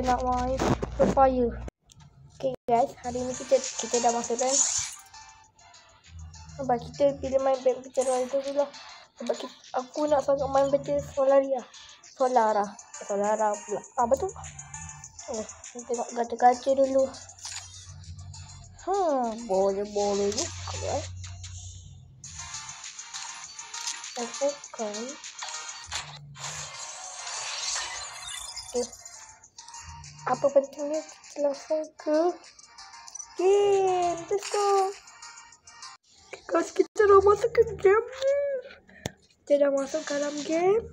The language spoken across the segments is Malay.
kita nak main Free Fire. Okay guys, hari ni kita dah masuk rank. Sebab kita pilih main Battle Royale tu dulu lah. Sebab aku nak sangat main Battle Solara pula. Apa tu? Kita tengok gacha-gacha dulu. Boleh juga. Tekan. Okay. Apa pentingnya kita langsung ke game. Let's go. Guys, kita dah masuk ke game ni. Kita dah masuk ke dalam game.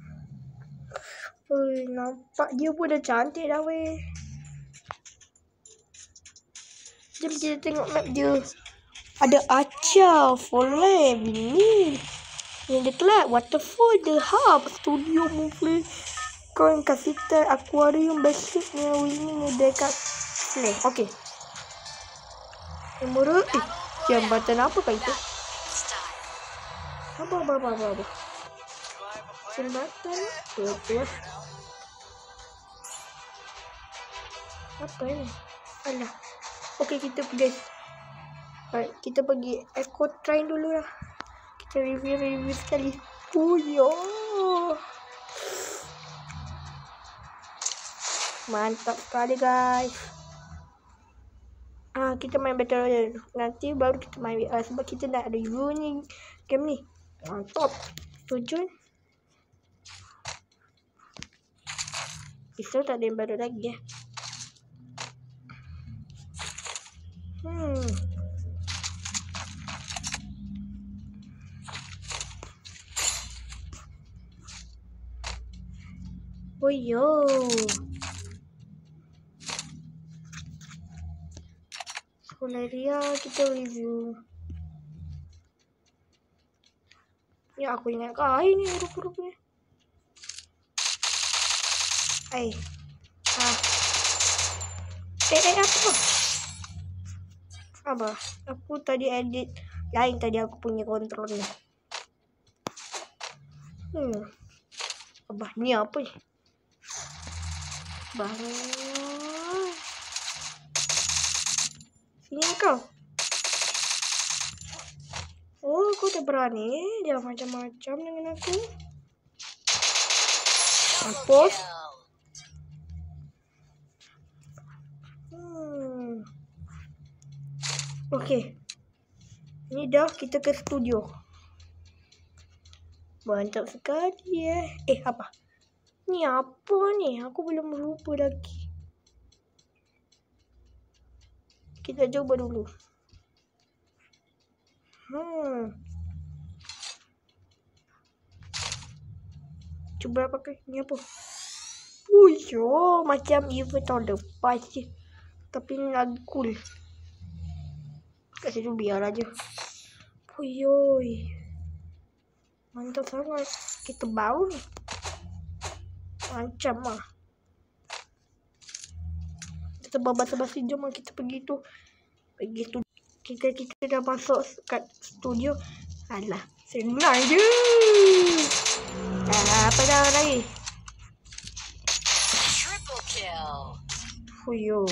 Nampak dia pun dah cantik dah weh. Jom kita tengok map dia. Ada Acha, Foley, ini. Yang dia kelab, Waterfall, The Hub, Studio Movie, Coin, Casita, Aquarium, Basic, Winning, Dekat, Slay. Okay. Nomor jambatan apa kah itu? Apa. Jambatan. Betul. Apa ini? Alah. Okay, kita pergi. Baik, kita pergi Echo Train dulu lah. Kita review sekali. Yo. Mantap sekali guys. Kita main Battle Royale. Nanti baru kita main VR sebab kita nak review ni game ni. Mantap. Tujuan. Bisa tak ada yang baru lagi ya. Oh yo. Solaria kita review. Ya aku ingat kain ni huruf-hurufnya. Apa? Aku tadi edit lain tadi aku punya kontrol ni. Abah ni apa ni? Sini kau. Oh, kau dah berani. Dia macam-macam dengan aku. Hapus. Okey. Ni dah kita ke studio. Mantap sekali apa? Ni apa ni? Aku belum lupa lagi. Kita coba dulu. Cuba pakai ni apa? Macam event tahun lepas je. Tapi ni lagi cool. Kat situ biar aja. Mantap sangat. Kita baru ni. Macam lah. Kita basa-basi, jom lah kita pergi tu. Kita dah masuk kat studio. Alah, senang je. Apa dah lagi? Triple kill.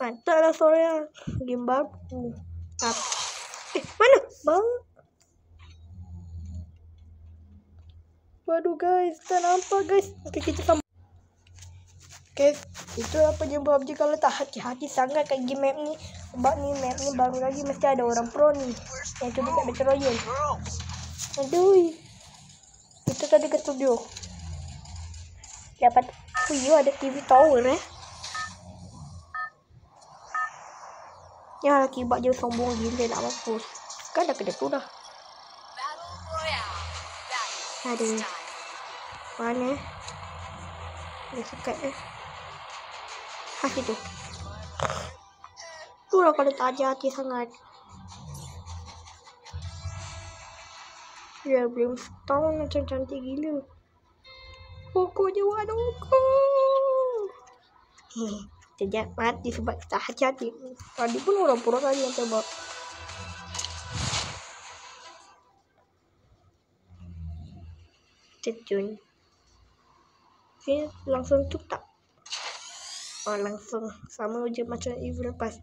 Mantap lah suara. Game baru. Mana? Bang. Waduh guys, tak nampak guys. Okay, kita sambung. Okay, itu apa je PUBG kalau tak hati-hati sangat kat game map ni. Sebab ni map ni baru lagi mesti ada orang pro ni. Yang tu dekat Battle Royale. Aduh. Kita tadi ke studio. Dapat ada TV tower Ya laki bak je sombong gila nak mampus. Kan dah kena tu dah. Aduh. Mana? Dia sekat itu. Tu lah kalau tak hati-hati sangat. Dia belum setahun macam cantik gila. Pokoknya waduh. Sejak mati sebab tak hati-hati. Tadi pun orang pura tadi yang tebak. Terjun. Ini langsung tutup tak? Oh, langsung sama je macam Evil lepas.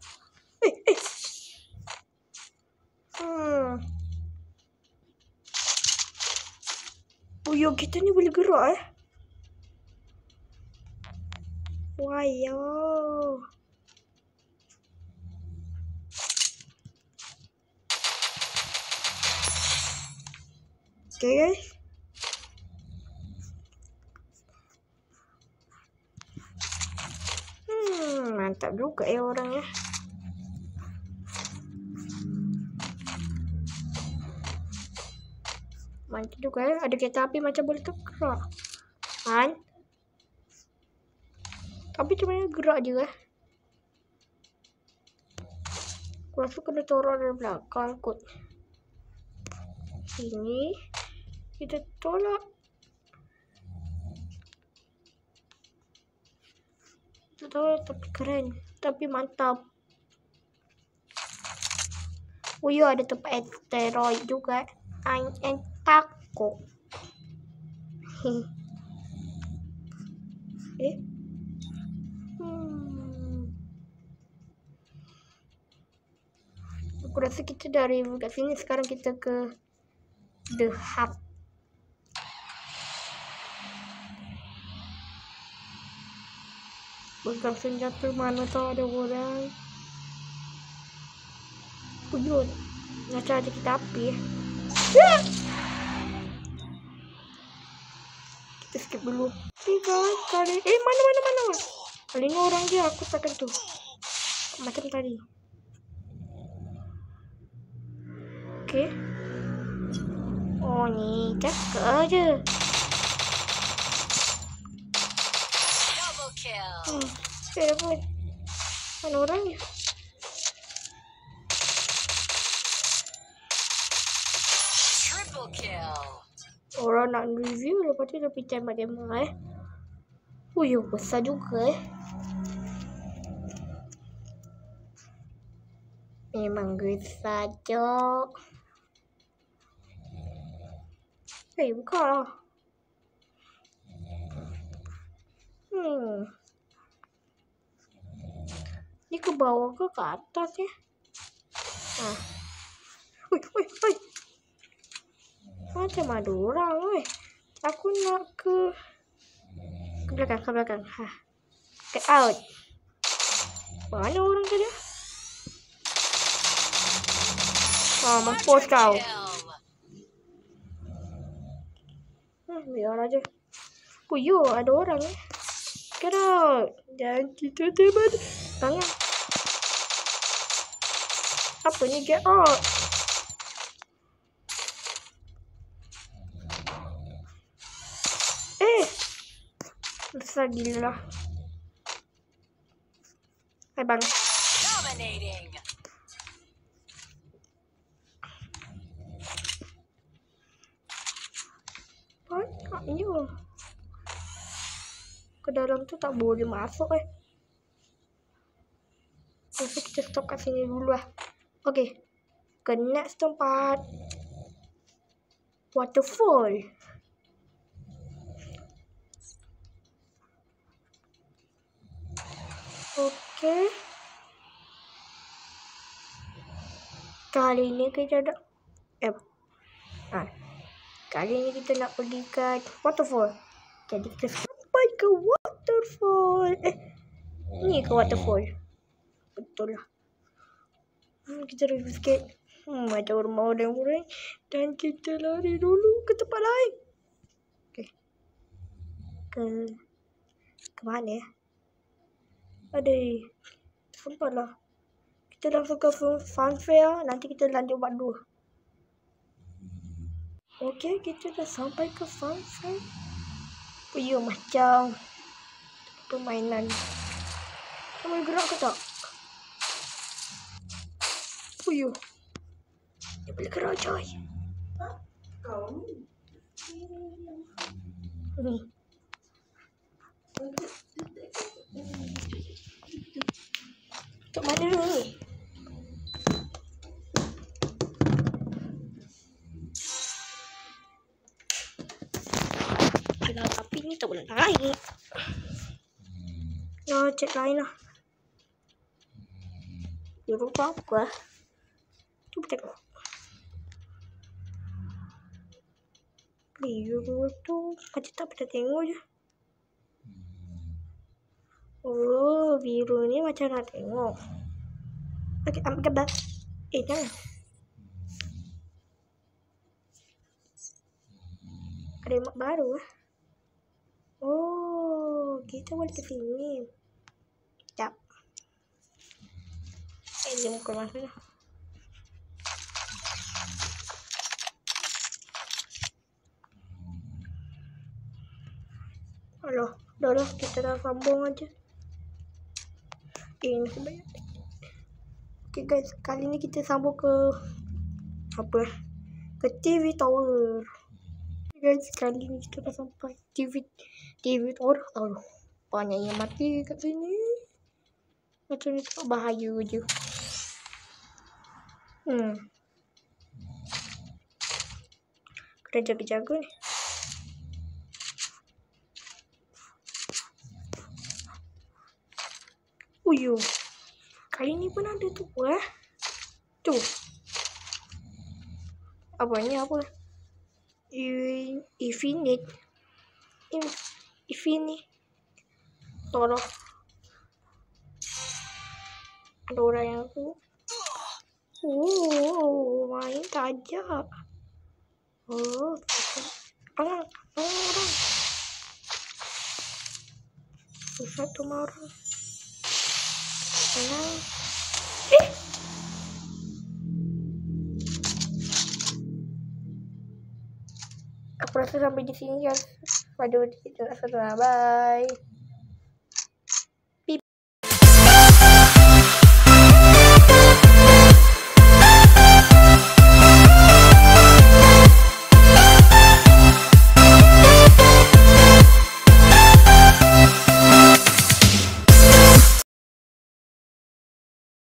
Oh yo, kita ni boleh gerak Wah yo. Okay guys. Mantap juga ya orangnya. Mantap juga ya. Ada kereta api macam boleh tergerak. Kan? Tapi cuma gerak je Aku rasa kena tolak dari belakang kot. Sini. Kita tolak. Tapi keren. Tapi mantap. Oh ya, ada tempat asteroid juga. And takut. Aku rasa kita dari kat sini sekarang kita ke The Hub. Pegang senjata mana tahu ada orang. Uyun. Macam ada kita api Kita skip dulu. Kali. Mana. Kali ni orang je aku takkan tu. Macam tadi. Okay. Oh ni cakap aja. Apa? Mana orangnya? Orang nak review lepas tu dia pergi tembak-tembak Yo, besar juga Memang besar cok. Buka lah. Ni ke bawah ke atas ya? Oi. Macam ada orang Aku nak ke belakang. Get out. Mana orang tadi? Mampus kau. Biar aja. Yo, ada orang Get out. Dan kita tembak. Tangan. Apa ni get out? Besar gila. Hai bang. Banyak. Ke dalam tu tak boleh masuk Jadi kita stop kat sini dulu lah. Okay. Ke next tempat. Waterfall. Okay. Kali ni kita nak Kali ni kita nak pergi ke waterfall. Jadi kita sampai ke waterfall. Ni ke waterfall. Betul lah. Kita review sikit. Ada rumah orang-orang. Dan kita lari dulu ke tempat lain. Okay. Ke mana ya? Sampailah. Kita langsung ke funfair. Nanti kita lanjut part 2. Okay, kita dah sampai ke funfair. Ya, macam permainan. Kamu gerak ke tak? Ya. Dia boleh gerak coy. Ni. Kat mana ni? Alah, tapi ni tak boleh naik. Nah, cek lain lah. Biru apa? Coba tengok. Biru tu macam tak pernah tengok je. Oh, biru ni macam nak tengok. Okey, ambil gambar. Jangan. Ada mak baru lah. Oh, kita boleh ke sini. Sekejap. Dia muka masa dah. Alah, dah kita dah sambung aja. Ini sebanyak. Okay guys, kali ni kita sambung ke apa? Ke TV Tower. Guys, kali ni kita dah sampai TV Tower. Aduh, banyak yang mati kat sini. Macam ni tu bahaya je. Kena jaga-jaga ni. Uyu. Kali ni pun ada tu tu. Apa ni apa? Infinite. Tolong. Ada orang yang tu. Main tajak. Orang. Satu orang. Aku rasa sampai di sini guys. Waduh, bye.